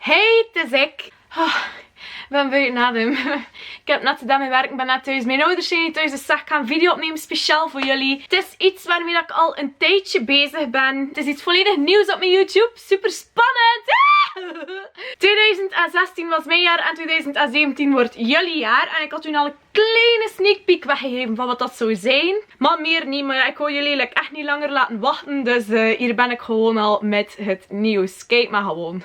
Hey, het is ik. Ik ben buiten adem. Ik heb net gedaan mijn werk, ik ben net thuis. Mijn ouders zijn niet thuis, dus ik ga een video opnemen speciaal voor jullie. Het is iets waarmee ik al een tijdje bezig ben. Het is iets volledig nieuws op mijn YouTube. Super spannend! 2016 was mijn jaar en 2017 wordt jullie jaar. En ik had toen al een kleine sneak peek weggegeven van wat dat zou zijn. Maar meer niet, maar ik wou jullie echt niet langer laten wachten. Dus hier ben ik gewoon al met het nieuws. Kijk maar gewoon.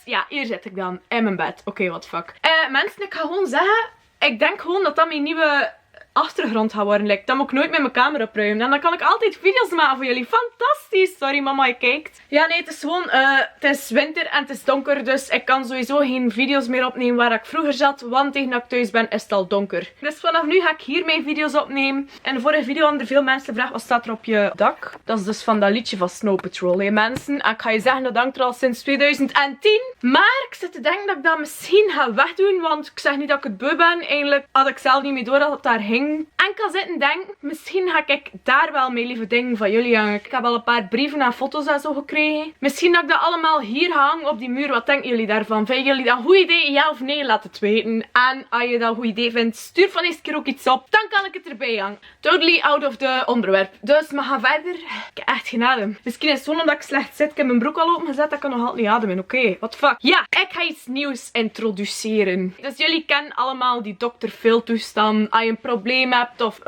Ja, hier zit ik dan in mijn bed. Oké, what the fuck. Mensen, ik ga gewoon zeggen, ik denk gewoon dat dat mijn nieuwe achtergrond gaat worden. Like, dat moet ik nooit met mijn camera opruimen. En dan kan ik altijd video's maken voor jullie. Fantastisch. Sorry mama, je kijkt. Ja, nee, het is gewoon, het is winter en het is donker. Dus ik kan sowieso geen video's meer opnemen waar ik vroeger zat. Want tegen dat ik thuis ben is het al donker. Dus vanaf nu ga ik hier mijn video's opnemen. In de vorige video hadden er veel mensen gevraagd, wat staat er op je dak? Dat is dus van dat liedje van Snow Patrol, hè mensen. En ik ga je zeggen, dat hangt er al sinds 2010. Maar ik zit te denken dat ik dat misschien ga wegdoen. Want ik zeg niet dat ik het beu ben. Eigenlijk had ik zelf niet meer door dat het daar hing. En ik kan zitten denken, misschien ga ik daar wel mijn lieve dingen van jullie hangen. Ik heb al een paar brieven en foto's en zo gekregen. Misschien dat ik dat allemaal hier hang op die muur. Wat denken jullie daarvan? Vinden jullie dat een goed idee? Ja of nee? Laat het weten. En als je dat een goed idee vindt, stuur van eens keer ook iets op. Dan kan ik het erbij hangen. Totally out of the onderwerp. Dus we gaan verder. Ik heb echt geen adem. Misschien is het gewoon omdat ik slecht zit. Ik heb mijn broek al opengezet. Ik kan nog altijd niet ademen. Oké, what the fuck. Ja, ik ga iets nieuws introduceren. Dus jullie kennen allemaal die Dr. Phil toestand. Als je een probleem hebt of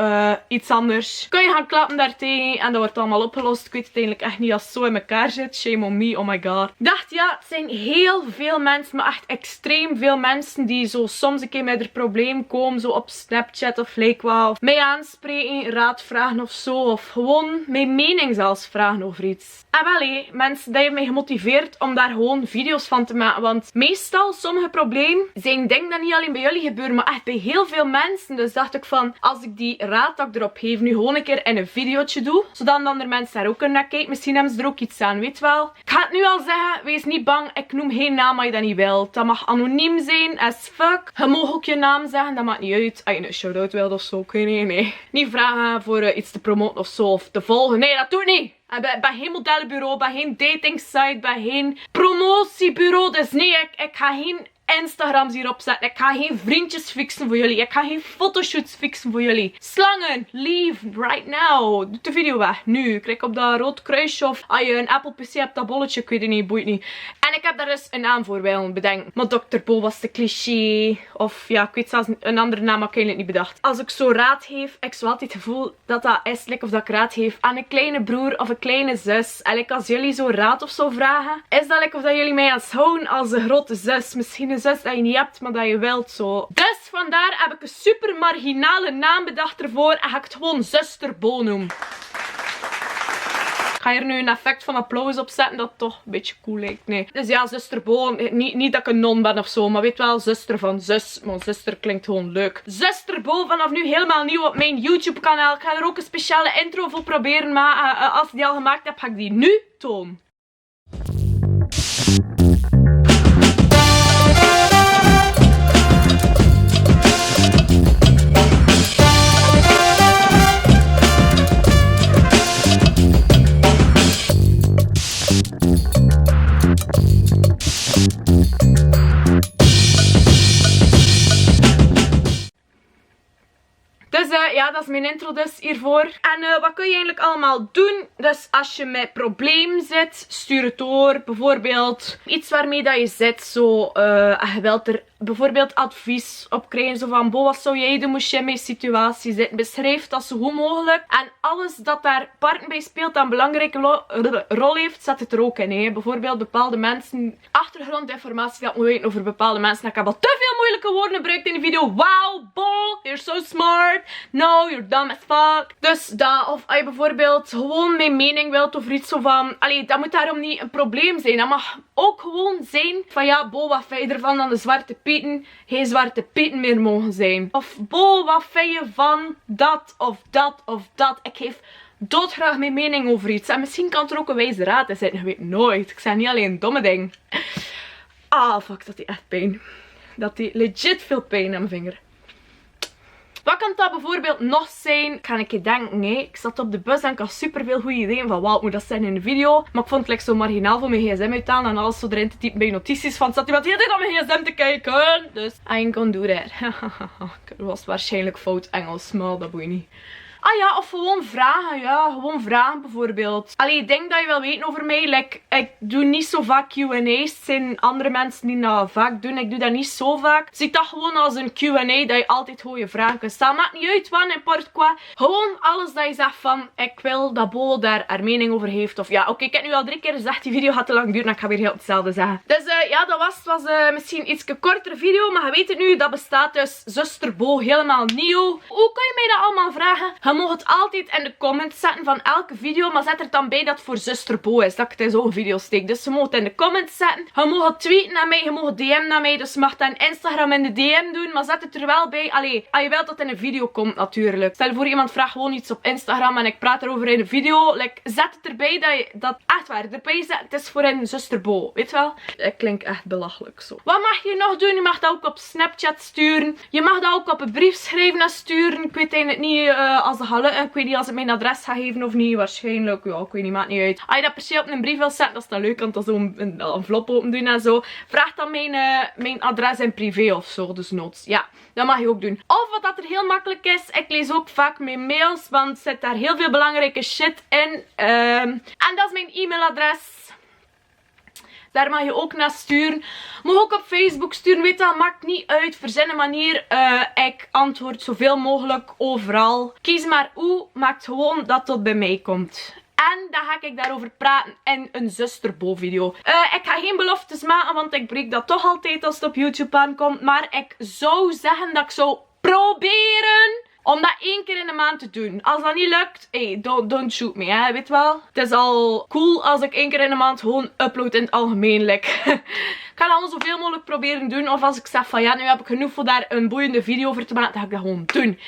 iets anders, kun je gaan klappen daartegen en dat wordt allemaal opgelost. Ik weet het eigenlijk echt niet als het zo in elkaar zit. Shame on me, oh my god. Ik dacht, ja, het zijn heel veel mensen, maar echt extreem veel mensen die zo soms een keer met een probleem komen, zo op Snapchat of like wat, of mij aanspreken, raad vragen of zo, of gewoon mijn mening zelfs vragen over iets. En wel hé, mensen, dat heeft mij gemotiveerd om daar gewoon video's van te maken, want meestal, sommige problemen zijn dingen dat niet alleen bij jullie gebeuren, maar echt bij heel veel mensen. Dus dacht ik van, als ik die raad dat ik erop geef nu gewoon een keer in een videootje doe, zodat andere mensen daar ook naar kijken. Misschien hebben ze er ook iets aan, weet wel. Ik ga het nu al zeggen, wees niet bang. Ik noem geen naam als je dat niet wilt. Dat mag anoniem zijn, as fuck. Je mag ook je naam zeggen, dat maakt niet uit. Als je een shout-out wilt of zo, nee. Niet vragen voor iets te promoten of zo, of te volgen. Nee, dat doe ik niet. Ik ben geen modellenbureau, ben geen dating site, ben geen promotiebureau. Dus nee, ik ga geen Instagrams hierop zetten. Ik ga geen vriendjes fixen voor jullie. Ik ga geen fotoshoots fixen voor jullie. Slangen, leave, right now. Doe de video weg, nu. Klik op dat rood kruisje of als je een Apple PC hebt, dat bolletje, ik weet het niet, boeit niet. En ik heb daar dus een naam voor willen bedenken. Maar Dr. Bo was te cliché. Of ja, ik weet zelfs een andere naam, maar ik heb het niet bedacht. Als ik zo raad geef, ik zo altijd het gevoel dat dat is, like of dat ik raad geef aan een kleine broer of een kleine zus. En like als jullie zo raad of zo vragen, is dat like of dat jullie mij aanschouwen als een grote zus. Misschien een zus dat je niet hebt, maar dat je wilt zo. Dus vandaar heb ik een super marginale naam bedacht ervoor en ga ik het gewoon Zuster Bo noemen. Ik ga hier nu een effect van applaus op zetten dat toch een beetje cool lijkt. Nee. Dus ja, Zuster Bo. Niet dat ik een non ben of zo, maar weet wel, zuster van zus. Maar zuster klinkt gewoon leuk. Zuster Bo, vanaf nu helemaal nieuw op mijn YouTube kanaal. Ik ga er ook een speciale intro voor proberen, maar als ik die al gemaakt heb, ga ik die nu tonen. Dus ja, dat is mijn intro dus hiervoor. En wat kun je eigenlijk allemaal doen? Dus als je met een probleem zit, stuur het door. Bijvoorbeeld iets waarmee dat je zit. Zo, je wilt er bijvoorbeeld advies op krijgen. Zo van, Bo, wat zou jij doen moest je in mijn situatie zitten? Beschrijf dat zo goed mogelijk. En alles dat daar parten bij speelt, dat een belangrijke rol heeft, zet het er ook in. Hè. Bijvoorbeeld bepaalde mensen, achtergrondinformatie dat ik moet weten over bepaalde mensen. Ik heb al te veel moeilijke woorden gebruikt in de video. Wow, Bo, you're so smart. No, you're dumb as fuck. Dus dat, of als je bijvoorbeeld gewoon mijn mening wilt over iets zo van, allee, dat moet daarom niet een probleem zijn. Dat mag ook gewoon zijn van, ja, Bo, wat vind je ervan dat de zwarte pieten geen zwarte pieten meer mogen zijn? Of Bo, wat vind je van dat of dat of dat? Ik geef doodgraag mijn mening over iets. En misschien kan er ook een wijze raad in zitten, je weet nooit. Ik zeg niet alleen domme dingen. Ah, fuck, dat die echt pijn. Dat die legit veel pijn aan mijn vinger. Wat kan dat bijvoorbeeld nog zijn? Ga ik je denken, nee. Ik zat op de bus en ik had superveel goede ideeën van wat moet dat zijn in de video. Maar ik vond het like, zo marginaal voor mijn gsm uit te halen en alles zo erin te typen bij notities van. Zat iemand heel de tijd op mijn gsm te kijken. Dus I ain't gonna do that. Het was waarschijnlijk fout Engels, maar dat boeit niet. Ah ja, of gewoon vragen. Ja, gewoon vragen bijvoorbeeld. Allee, ik denk dat je wel weet over mij. Like, ik doe niet zo vaak Q&A's. Het zijn andere mensen die dat vaak doen. Ik doe dat niet zo vaak. Zie dat gewoon als een Q&A. Dat je altijd gewoon je vragen kunt stellen. Maakt niet uit wat, n'importe quoi. Gewoon alles dat je zegt van, ik wil dat Bo daar haar mening over heeft. Of ja, oké, ik heb nu al 3 keer gezegd, die video gaat te lang duren. En ik ga weer heel hetzelfde zeggen. Dus ja, dat was. Het was misschien een iets kortere video. Maar je weet het nu, dat bestaat dus Zuster Bo helemaal nieuw. Hoe kan je mij dat allemaal vragen? Je mag het altijd in de comments zetten van elke video. Maar zet er dan bij dat het voor Zuster Bo is. Dat ik het in zo'n video steek. Dus je mag het in de comments zetten. Je mag het tweeten naar mij. Je mag het DM naar mij. Dus je mag dat in Instagram in de DM doen. Maar zet het er wel bij. Allee, als je wilt dat het in een video komt natuurlijk. Stel voor iemand vraagt gewoon iets op Instagram. En ik praat erover in een video. Like, zet het erbij dat je dat echt waar erbij zet. Het is voor een Zuster Bo. Weet je wel? Dat klinkt echt belachelijk zo. Wat mag je nog doen? Je mag dat ook op Snapchat sturen. Je mag dat ook op een brief schrijven en sturen. Ik weet eigenlijk niet als dat gaat lukken. Ik weet niet als ik mijn adres ga geven of niet. Waarschijnlijk. Ja, ik weet niet. Maakt niet uit. Als je dat per se op een brief wil zetten, dat is dan leuk. Want dat zo'n envelop open doen en zo. Vraag dan mijn adres in privé of zo. Dus noods. Ja, dat mag je ook doen. Of wat dat er heel makkelijk is. Ik lees ook vaak mijn mails. Want er zit daar heel veel belangrijke shit in. En dat is mijn e-mailadres. Daar mag je ook naar sturen. Mag ook op Facebook sturen. Weet dat, maakt niet uit. Verzin een manier. Ik antwoord zoveel mogelijk overal. Kies maar hoe. Maakt gewoon dat het bij mij komt. En dan ga ik daarover praten in een Zuster Bo video. Ik ga geen beloftes maken, want ik breek dat toch altijd als het op YouTube aankomt. Maar ik zou zeggen dat ik zou proberen om dat 1 keer in de maand te doen. Als dat niet lukt, hey, don't shoot me, hè, weet wel. Het is al cool als ik 1 keer in de maand gewoon upload in het algemeen. Like. Ik ga dat gewoon zoveel mogelijk proberen doen. Of als ik zeg van ja, nu heb ik genoeg voor daar een boeiende video over te maken, dan ga ik dat gewoon doen.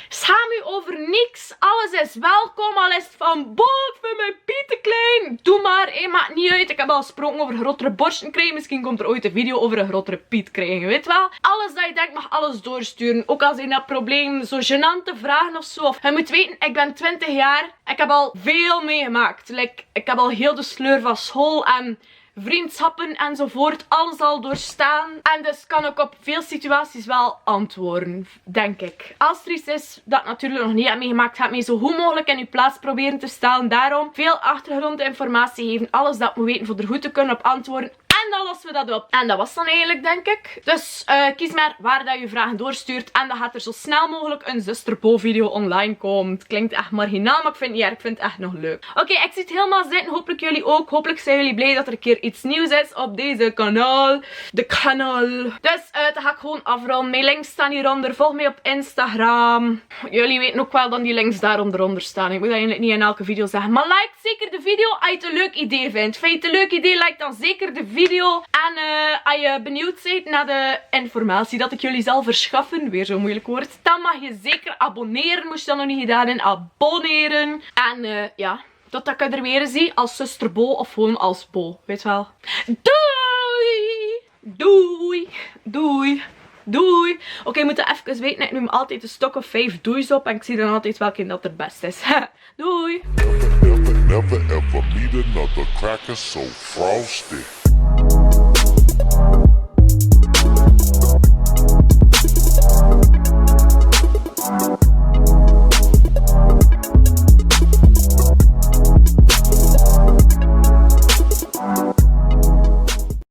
Schaam u over niks. Alles is welkom. Al is het van, boh, ik vind mijn piet te klein. Doe maar, maakt niet uit. Ik heb al gesproken over grotere borsten krijgen. Misschien komt er ooit een video over een grotere piet krijgen, weet wel. Alles dat je denkt, mag alles doorsturen. Ook als je dat probleem zo gênante vragen of zo. Of, je moet weten, ik ben 20 jaar. Ik heb al veel meegemaakt. Like, ik heb al heel de sleur van school en vriendschappen enzovoort, alles al doorstaan. En dus kan ik op veel situaties wel antwoorden, denk ik. Als er iets is dat ik natuurlijk nog niet heb meegemaakt, ga ik mij zo goed mogelijk in uw plaats proberen te stellen. Daarom veel achtergrondinformatie geven, alles dat ik moet weten voor er goed te kunnen op antwoorden. En dan lossen we dat op. En dat was dan eigenlijk, denk ik. Dus kies maar waar dat je vragen doorstuurt. En dan gaat er zo snel mogelijk een Zuster Bo video online komen. Het klinkt echt marginaal, maar ik vind het niet erg. Ik vind het echt nog leuk. Oké, ik zit helemaal zitten. Hopelijk jullie ook. Hopelijk zijn jullie blij dat er een keer iets nieuws is op deze kanaal. De kanaal. Dus dan ga ik gewoon afronden. Mijn links staan hieronder. Volg mij op Instagram. Jullie weten ook wel dat die links daaronder staan. Ik moet dat eigenlijk niet in elke video zeggen. Maar like zeker de video als je het een leuk idee vindt. Vind je het een leuk idee? Like dan zeker de video. En als je benieuwd bent naar de informatie dat ik jullie zal verschaffen, weer zo'n moeilijk woord, dan mag je zeker abonneren. Moest je dat nog niet gedaan hebben, abonneren. En ja, totdat ik er weer zie als Zuster Bo of gewoon als Bo, weet wel. Doei! Doei! Doei! Doei! Oké, je moet even weten, ik noem altijd een stok of 5 doeis op en ik zie dan altijd welke dat er best is. Doei! Never ever meet another cracker so frosty.